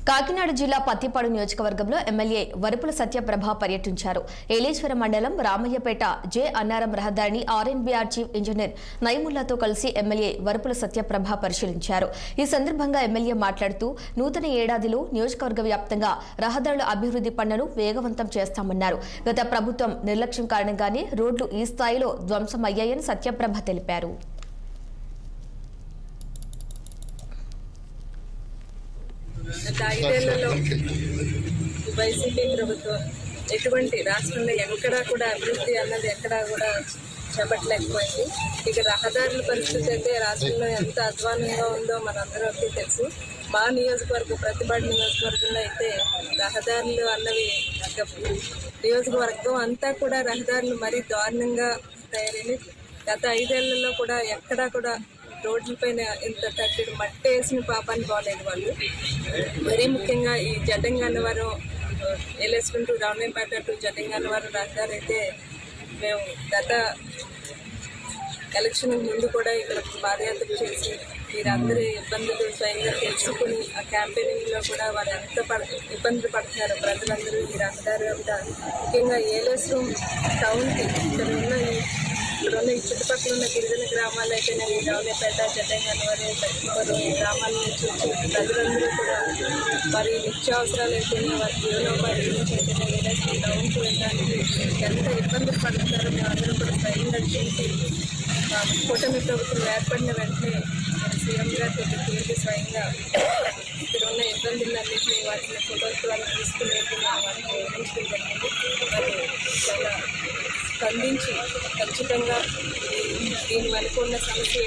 కాకినాడ జిల్లా పత్తిపాడు నియోజకవర్గంలో ఎమ్మెల్యే వరుపుల సత్యప్రభ పర్యటించారు. ఏలేశ్వరం మండలం రామయ్యపేట జె అన్నారం రహదారిని ఆర్ఎన్బిఆర్ చీఫ్ ఇంజనీర్ నైముల్లాతో కలిసి ఎమ్మెల్యే వరుపుల సత్యప్రభ పరిశీలించారు. ఈ సందర్భంగా ఎమ్మెల్యే మాట్లాడుతూ నూతన ఏడాదిలో నియోజకవర్గ వ్యాప్తంగా రహదారుల అభివృద్ధి పనులను వేగవంతం చేస్తామన్నారు. గత ప్రభుత్వం నిర్లక్ష్యం కారణంగానే రోడ్లు ఈ స్థాయిలో ధ్వంసమయ్యాయని సత్యప్రభ తెలిపారు. ఐదేళ్లలో వైసీపీ ప్రభుత్వం ఎటువంటి రాష్ట్రంలో ఎక్కడా కూడా అభివృద్ధి అన్నది ఎక్కడా కూడా చేపట్టలేకపోయింది. ఇక రహదారుల పరిస్థితి అయితే రాష్ట్రంలో ఎంత అధ్వానంగా ఉందో మనందరికీ తెలుసు. మా ప్రతిపాడు నియోజకవర్గంలో అయితే రహదారులు అన్నవి నియోజకవర్గం అంతా కూడా రహదారులు మరీ దారుణంగా తయారైంది. గత 5 ఏళ్లలో కూడా ఎక్కడా కూడా రోడ్లపైన ఇంత తగ్గడి మట్టి వేసిన పాపాన్ని బాగలేదు వాళ్ళు. మరీ ముఖ్యంగా ఈ జడ్డంగన్నవరం ఏలేశ్వరం టు రామయ్యపేట టు జడ్డంగన్నవరం రహదారి అయితే మేము గత ఎలక్షన్ ముందు కూడా ఇక్కడ పాదయాత్ర చేసి వీరందరి ఇబ్బందులు స్వయంగా తెలుసుకుని ఆ క్యాంపెయినింగ్లో కూడా వారు ఎంత ఇబ్బందులు పడుతున్నారు ప్రజలందరూ ఈ రహదారి అంతా. ముఖ్యంగా ఏలేశ్వరం టౌన్కి ఇక్కడున్న ఈ చుట్టుపక్కల ఉన్న గిరిజన గ్రామాలు అయితే నేను రామయ్యపేట జడ్డంగన్నవరం పత్తిపాడు ఈ గ్రామాల నుంచి వచ్చి ప్రజలందరూ కూడా వారి నిత్యావసరాలు అయితేనే వారి జీవనోపాధి గురించి అయితేనే ఏలేశ్వరం టౌన్కి వెళ్ళడానికి ఎంత ఇబ్బందులు పడుతున్నారో మేము అందరూ కూడా స్వయంగా చూసి కూటమి ప్రభుత్వం ఏర్పడిన వెంటనే సీఎం గారు తిరిగి స్వయంగా ఇక్కడ ఉన్న ఇబ్బందులన్నింటినీ వాటిని ప్రభుత్వాన్ని తీసుకుని వాటిని వివరించడం జరిగింది. మరి చాలా స్పందించి ఖచ్చితంగా దీని వరకు ఉన్న సమస్య